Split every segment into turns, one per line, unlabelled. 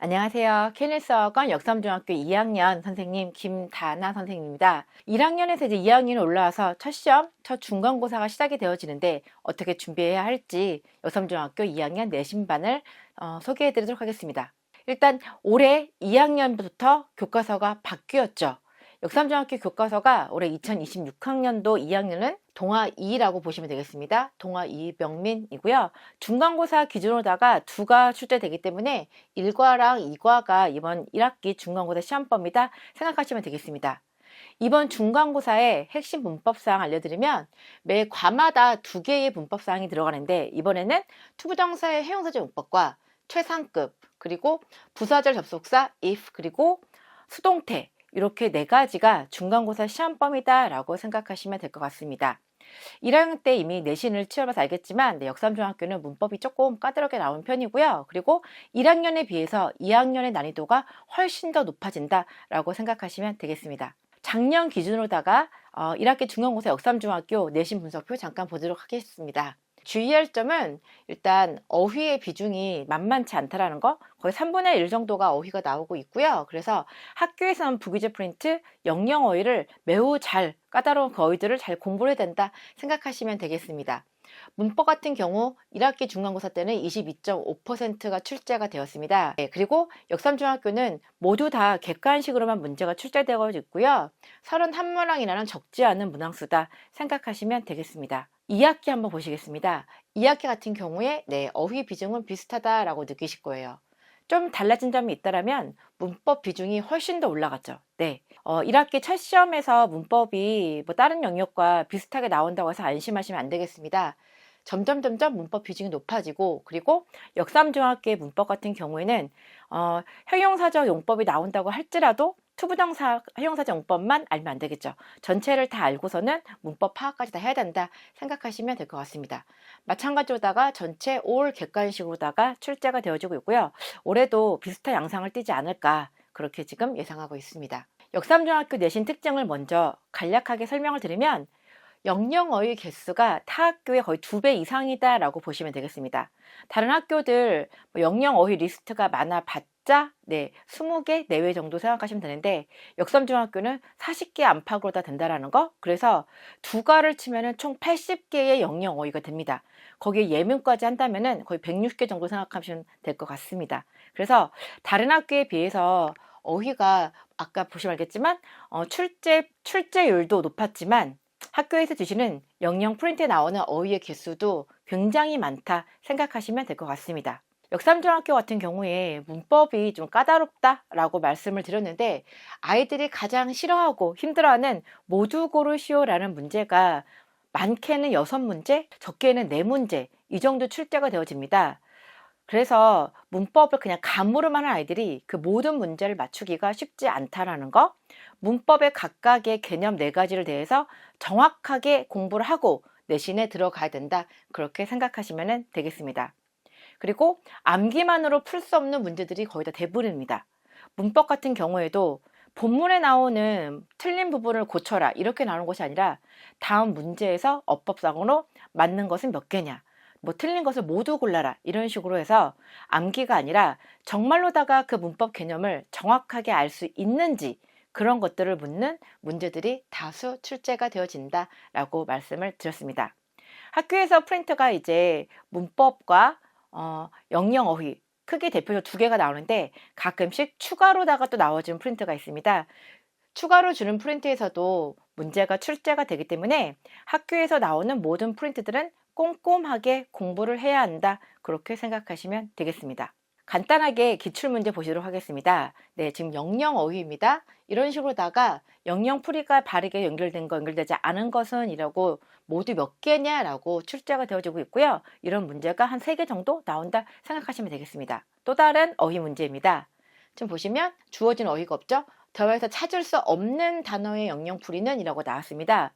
안녕하세요. 케네스어건 역삼중학교 2학년 선생님 김다나 선생님입니다. 1학년에서 이제 2학년에 올라와서 첫 시험, 첫 중간고사가 시작이 되어지는데 어떻게 준비해야 할지 역삼중학교 2학년 내신반을 소개해 드리도록 하겠습니다. 일단 올해 2학년부터 교과서가 바뀌었죠. 역삼중학교 교과서가 올해 2026학년도 2학년은 동화 2라고 보시면 되겠습니다. 동화 2 명민이고요. 중간고사 기준으로다가 2가 출제되기 때문에 1과랑 2과가 이번 1학기 중간고사 시험범위다 생각하시면 되겠습니다. 이번 중간고사의 핵심 문법사항 알려드리면 매 과마다 2개의 문법사항이 들어가는데 이번에는 투부정사의 해용사절 문법과 최상급 그리고 부사절 접속사 if 그리고 수동태 이렇게 4가지가 중간고사 시험범위다 라고 생각하시면 될 것 같습니다. 1학년 때 이미 내신을 치러봐서 알겠지만 역삼중학교는 문법이 조금 까다롭게 나온 편이고요. 그리고 1학년에 비해서 2학년의 난이도가 훨씬 더 높아진다 라고 생각하시면 되겠습니다. 작년 기준으로다가 1학기 중간고사 역삼중학교 내신 분석표 잠깐 보도록 하겠습니다. 주의할 점은 일단 어휘의 비중이 만만치 않다라는 거, 거의 3분의 1 정도가 어휘가 나오고 있고요. 그래서 학교에서는 부기제 프린트, 영영 어휘를 매우 잘 까다로운 그 어휘들을 잘 공부를 해야 된다 생각하시면 되겠습니다. 문법 같은 경우 1학기 중간고사 때는 22.5%가 출제가 되었습니다. 그리고 역삼중학교는 모두 다 객관식으로만 문제가 출제되고 있고요. 31문항이라는 적지 않은 문항수다 생각하시면 되겠습니다. 2학기 한번 보시겠습니다. 2학기 같은 경우에 어휘 비중은 비슷하다라고 느끼실 거예요. 좀 달라진 점이 있다면 문법 비중이 훨씬 더 올라갔죠. 1학기 첫 시험에서 문법이 다른 영역과 비슷하게 나온다고 해서 안심하시면 안 되겠습니다. 점점 문법 비중이 높아지고 그리고 역삼중학교의 문법 같은 경우에는 형용사적 용법이 나온다고 할지라도 투부정사 형용사적 용법만 알면 안 되겠죠. 전체를 다 알고서는 문법 파악까지 다 해야 된다 생각하시면 될 것 같습니다. 마찬가지로다가 전체 올 객관식으로다가 출제가 되어지고 있고요. 올해도 비슷한 양상을 띠지 않을까 그렇게 지금 예상하고 있습니다. 역삼중학교 내신 특징을 먼저 간략하게 설명을 드리면 영영어휘 개수가 타 학교의 거의 2배 이상이다 라고 보시면 되겠습니다. 다른 학교들 영영어휘 리스트가 많아봤자 20개 내외 정도 생각하시면 되는데 역삼중학교는 40개 안팎으로 다 된다라는 거. 그래서 2과를 치면은 총 80개의 영영어휘가 됩니다. 거기에 예문까지 한다면은 거의 160개 정도 생각하시면 될 것 같습니다. 그래서 다른 학교에 비해서 어휘가 아까 보시면 알겠지만 출제율도 높았지만 학교에서 주시는 영영 프린트에 나오는 어휘의 개수도 굉장히 많다 생각하시면 될 것 같습니다. 역삼중학교 같은 경우에 문법이 좀 까다롭다라고 말씀을 드렸는데 아이들이 가장 싫어하고 힘들어하는 모두 고르시오라는 문제가 많게는 6문제, 적게는 4문제 이 정도 출제가 되어집니다. 그래서 문법을 그냥 감으로만 하는 아이들이 그 모든 문제를 맞추기가 쉽지 않다라는 거, 문법의 각각의 개념 4가지를 대해서 정확하게 공부를 하고 내신에 들어가야 된다 그렇게 생각하시면 되겠습니다. 그리고 암기만으로 풀 수 없는 문제들이 거의 다 대부분입니다. 문법 같은 경우에도 본문에 나오는 틀린 부분을 고쳐라 이렇게 나오는 것이 아니라 다음 문제에서 어법상으로 맞는 것은 몇 개냐, 틀린 것을 모두 골라라 이런 식으로 해서 암기가 아니라 정말로다가 그 문법 개념을 정확하게 알 수 있는지 그런 것들을 묻는 문제들이 다수 출제가 되어진다 라고 말씀을 드렸습니다. 학교에서 프린트가 이제 문법과 영영어휘 크게 대표적으로 2개가 나오는데 가끔씩 추가로다가 또 나와주는 프린트가 있습니다. 추가로 주는 프린트에서도 문제가 출제가 되기 때문에 학교에서 나오는 모든 프린트들은 꼼꼼하게 공부를 해야 한다 그렇게 생각하시면 되겠습니다. 간단하게 기출문제 보시도록 하겠습니다. 지금 영영어휘입니다. 이런 식으로다가 영영풀이가 바르게 연결된 거 연결되지 않은 것은 이라고 모두 몇 개냐라고 출제가 되어지고 있고요. 이런 문제가 한 3개 정도 나온다 생각하시면 되겠습니다. 또 다른 어휘 문제입니다. 지금 보시면 주어진 어휘가 없죠? 더해서 찾을 수 없는 단어의 영영풀이는 이라고 나왔습니다.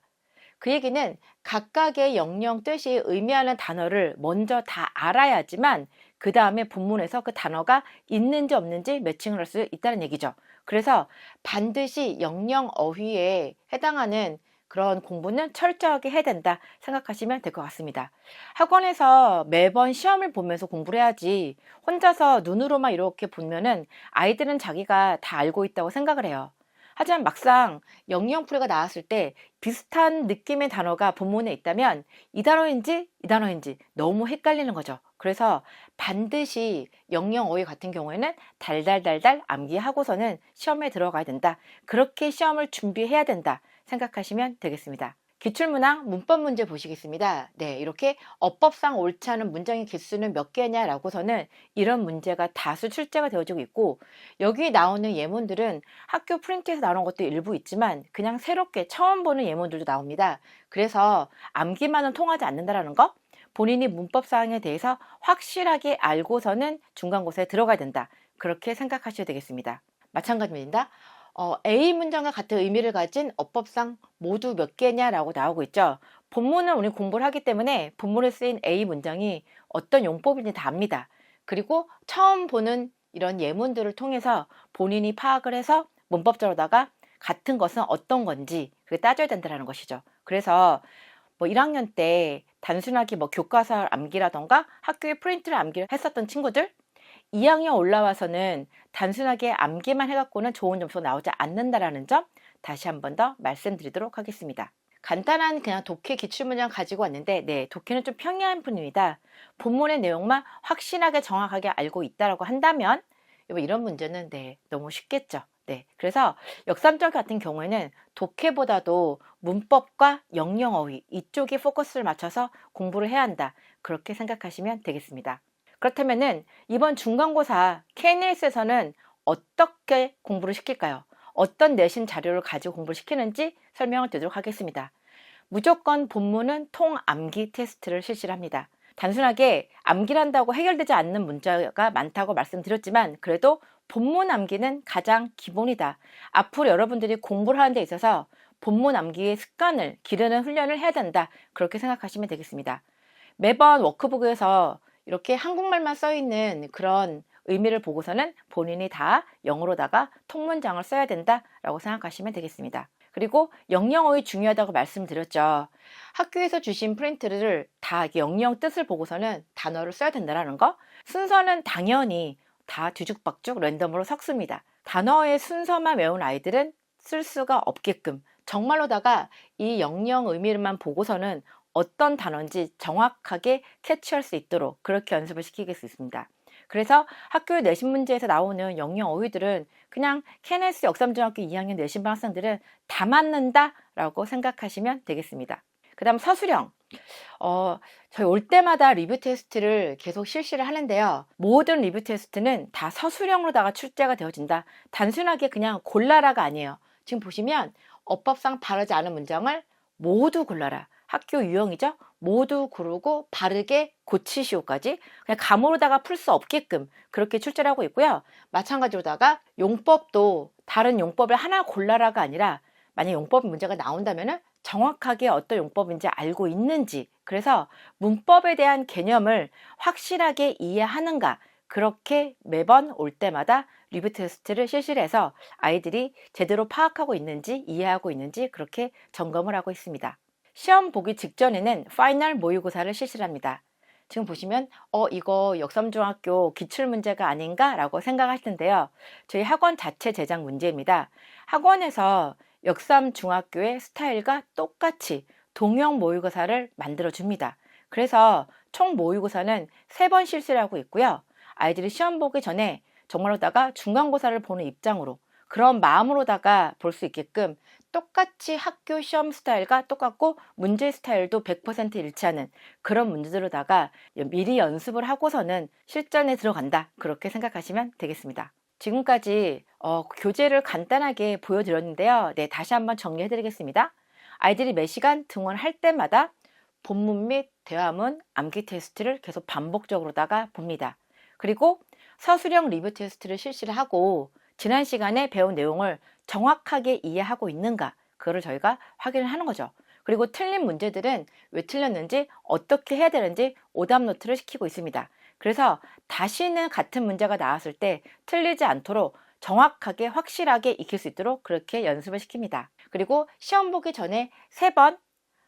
그 얘기는 각각의 영영 뜻이 의미하는 단어를 먼저 다 알아야지만 그 다음에 본문에서 그 단어가 있는지 없는지 매칭을 할 수 있다는 얘기죠. 그래서 반드시 영영 어휘에 해당하는 그런 공부는 철저하게 해야 된다 생각하시면 될 것 같습니다. 학원에서 매번 시험을 보면서 공부를 해야지 혼자서 눈으로만 이렇게 보면은 아이들은 자기가 다 알고 있다고 생각을 해요. 하지만 막상 영영풀이가 나왔을 때 비슷한 느낌의 단어가 본문에 있다면 이 단어인지 이 단어인지 너무 헷갈리는 거죠. 그래서 반드시 영영어휘 같은 경우에는 달달달달 암기하고서는 시험에 들어가야 된다. 그렇게 시험을 준비해야 된다 생각하시면 되겠습니다. 기출문항 문법 문제 보시겠습니다. 네, 이렇게 어법상 옳지 않은 문장의 개수는 몇 개냐라고서는 이런 문제가 다수 출제가 되어지고 있고, 여기 나오는 예문들은 학교 프린트에서 나오는 것도 일부 있지만 그냥 새롭게 처음 보는 예문들도 나옵니다. 그래서 암기만은 통하지 않는다라는 거, 본인이 문법 사항에 대해서 확실하게 알고서는 중간고사에 들어가야 된다. 그렇게 생각하셔야 되겠습니다. 마찬가지입니다. A 문장과 같은 의미를 가진 어법상 모두 몇 개냐라고 나오고 있죠. 본문은 우리 공부를 하기 때문에 본문에 쓰인 A 문장이 어떤 용법인지 다 압니다. 그리고 처음 보는 이런 예문들을 통해서 본인이 파악을 해서 문법적으로다가 같은 것은 어떤 건지 그게 따져야 된다는 것이죠. 그래서 1학년 때 단순하게 교과서 암기라던가 학교에 프린트를 암기를 했었던 친구들, 2학년 올라와서는 단순하게 암기만 해갖고는 좋은 점수가 나오지 않는다라는 점 다시 한 번 더 말씀드리도록 하겠습니다. 간단한 그냥 독해 기출문장 가지고 왔는데, 네, 독해는 좀 평이한 편입니다. 본문의 내용만 확실하게 정확하게 알고 있다라고 한다면 이런 문제는 네, 너무 쉽겠죠. 네, 그래서 역삼적 같은 경우에는 독해보다도 문법과 영영어휘 이쪽에 포커스를 맞춰서 공부를 해야 한다. 그렇게 생각하시면 되겠습니다. 그렇다면은 이번 중간고사 KNS에서는 어떻게 공부를 시킬까요? 어떤 내신 자료를 가지고 공부를 시키는지 설명을 드리도록 하겠습니다. 무조건 본문은 통암기 테스트를 실시를 합니다. 단순하게 암기를 한다고 해결되지 않는 문제가 많다고 말씀드렸지만 그래도 본문 암기는 가장 기본이다. 앞으로 여러분들이 공부를 하는 데 있어서 본문 암기의 습관을 기르는 훈련을 해야 된다. 그렇게 생각하시면 되겠습니다. 매번 워크북에서 이렇게 한국말만 써 있는 그런 의미를 보고서는 본인이 다 영어로다가 통문장을 써야 된다라고 생각하시면 되겠습니다. 그리고 영영어휘 중요하다고 말씀드렸죠. 학교에서 주신 프린트를 다 영영 뜻을 보고서는 단어를 써야 된다는 거. 순서는 당연히 다 뒤죽박죽 랜덤으로 섞습니다. 단어의 순서만 외운 아이들은 쓸 수가 없게끔 정말로다가 이 영영 의미만 보고서는 어떤 단어인지 정확하게 캐치할 수 있도록 그렇게 연습을 시키겠습니다. 그래서 학교 내신 문제에서 나오는 영영 어휘들은 그냥 KNS 역삼중학교 2학년 내신반 학생들은 다 맞는다라고 생각하시면 되겠습니다. 그 다음 서술형. 저희 올 때마다 리뷰 테스트를 계속 실시를 하는데요. 모든 리뷰 테스트는 다 서술형으로다가 출제가 되어진다. 단순하게 그냥 골라라가 아니에요. 지금 보시면 어법상 바르지 않은 문장을 모두 골라라. 학교 유형이죠. 모두 고르고 바르게 고치시오까지 그냥 감으로다가 풀 수 없게끔 그렇게 출제를 하고 있고요. 마찬가지로다가 용법도 다른 용법을 하나 골라라가 아니라 만약 용법 문제가 나온다면은 정확하게 어떤 용법인지 알고 있는지, 그래서 문법에 대한 개념을 확실하게 이해하는가, 그렇게 매번 올 때마다 리뷰 테스트를 실시를 해서 아이들이 제대로 파악하고 있는지 이해하고 있는지 그렇게 점검을 하고 있습니다. 시험 보기 직전에는 파이널 모의고사를 실시를 합니다. 지금 보시면 이거 역삼중학교 기출문제가 아닌가 라고 생각할 텐데요. 저희 학원 자체 제작 문제입니다. 학원에서 역삼중학교의 스타일과 똑같이 동형 모의고사를 만들어 줍니다. 그래서 총 모의고사는 3번 실시를 하고 있고요. 아이들이 시험 보기 전에 정말로다가 중간고사를 보는 입장으로 그런 마음으로다가 볼 수 있게끔 똑같이 학교 시험 스타일과 똑같고 문제 스타일도 100% 일치하는 그런 문제들로다가 미리 연습을 하고서는 실전에 들어간다. 그렇게 생각하시면 되겠습니다. 지금까지 교재를 간단하게 보여드렸는데요. 네, 다시 한번 정리해 드리겠습니다. 아이들이 매 시간 등원할 때마다 본문 및 대화문 암기 테스트를 계속 반복적으로다가 봅니다. 그리고 서술형 리뷰 테스트를 실시를 하고 지난 시간에 배운 내용을 정확하게 이해하고 있는가, 그거를 저희가 확인을 하는 거죠. 그리고 틀린 문제들은 왜 틀렸는지 어떻게 해야 되는지 오답 노트를 시키고 있습니다. 그래서 다시는 같은 문제가 나왔을 때 틀리지 않도록 정확하게 확실하게 익힐 수 있도록 그렇게 연습을 시킵니다. 그리고 시험 보기 전에 3번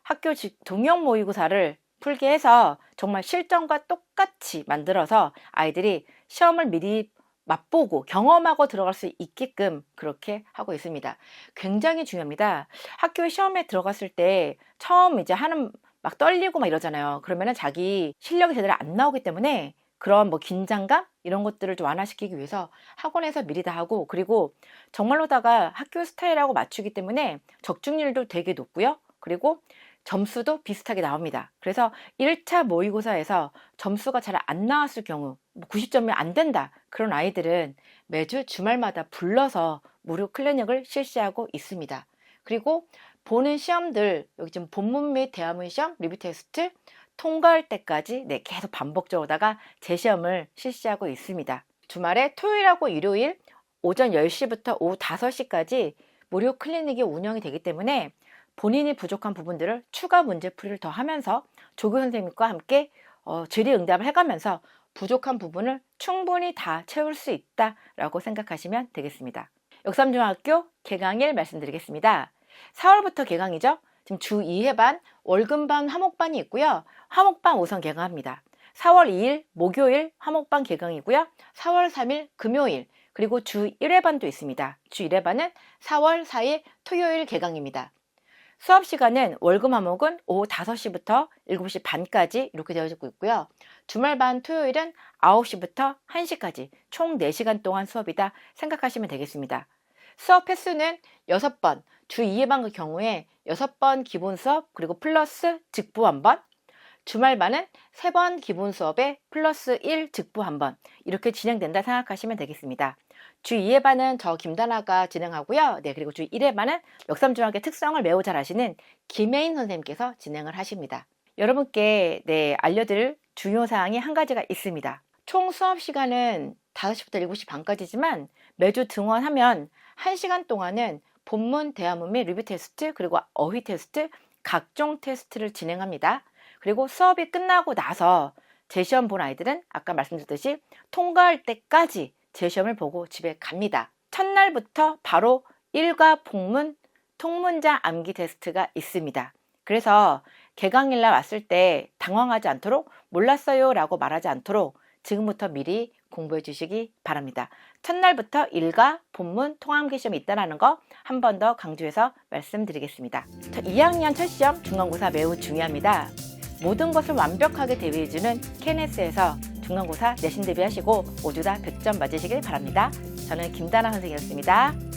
학교 동영 모의고사를 풀게 해서 정말 실전과 똑같이 만들어서 아이들이 시험을 미리 맛보고 경험하고 들어갈 수 있게끔 그렇게 하고 있습니다. 굉장히 중요합니다. 학교 시험에 들어갔을 때 처음 이제 하는 막 떨리고 막 이러잖아요. 그러면은 자기 실력이 제대로 안 나오기 때문에 그런 뭐 긴장감 이런 것들을 좀 완화시키기 위해서 학원에서 미리 다 하고, 그리고 정말로다가 학교 스타일하고 맞추기 때문에 적중률도 되게 높고요. 그리고 점수도 비슷하게 나옵니다. 그래서 1차 모의고사에서 점수가 잘 안 나왔을 경우 90점이 안 된다 그런 아이들은 매주 주말마다 불러서 무료 클리닉을 실시하고 있습니다. 그리고 보는 시험들, 여기 지금 본문 및 대화문 시험, 리뷰 테스트 통과할 때까지 계속 반복적으로다가 재시험을 실시하고 있습니다. 주말에 토요일하고 일요일 오전 10시부터 오후 5시까지 무료 클리닉이 운영이 되기 때문에 본인이 부족한 부분들을 추가 문제풀이를 더 하면서 조교 선생님과 함께 질의응답을 해가면서 부족한 부분을 충분히 다 채울 수 있다라고 생각하시면 되겠습니다. 역삼중학교 개강일 말씀드리겠습니다. 4월부터 개강이죠. 지금 주 2회반, 월금반, 화목반이 있고요. 화목반 우선 개강합니다. 4월 2일 목요일 화목반 개강이고요. 4월 3일 금요일, 그리고 주 1회반도 있습니다. 주 1회반은 4월 4일 토요일 개강입니다. 수업 시간은 월금 화목은 오후 5시부터 7시 반까지 이렇게 되어지고 있고요. 주말반 토요일은 9시부터 1시까지 총 4시간 동안 수업이다 생각하시면 되겠습니다. 수업 횟수는 6번, 주 2회반 경우에 6번 기본 수업 그리고 플러스 직부 1번, 주말반은 3번 기본 수업에 플러스 1 직부 1번 이렇게 진행된다 생각하시면 되겠습니다. 주 2회반은 저 김다나가 진행하고요. 그리고 주 1회반은 역삼중학교 특성을 매우 잘 아시는 김혜인 선생님께서 진행을 하십니다. 여러분께 알려드릴 중요 사항이 한 가지가 있습니다. 총 수업 시간은 5시부터 7시 반까지지만 매주 등원하면 1시간 동안은 본문, 대화문 및 리뷰 테스트 그리고 어휘 테스트 각종 테스트를 진행합니다. 그리고 수업이 끝나고 나서 재시험 본 아이들은 아까 말씀드렸듯이 통과할 때까지 재시험을 보고 집에 갑니다. 첫날부터 바로 일과 복문, 통문자 암기 테스트가 있습니다. 그래서 개강일날 왔을 때 당황하지 않도록 몰랐어요 라고 말하지 않도록 지금부터 미리 공부해 주시기 바랍니다. 첫날부터 일과 본문, 통암기 시험이 있다는 거 한 번 더 강조해서 말씀드리겠습니다. 2학년 첫 시험 중간고사 매우 중요합니다. 모든 것을 완벽하게 대비해주는 KNS에서 중간고사 내신 대비하시고 모두 다 100점 맞으시길 바랍니다. 저는 김다나 선생님이었습니다.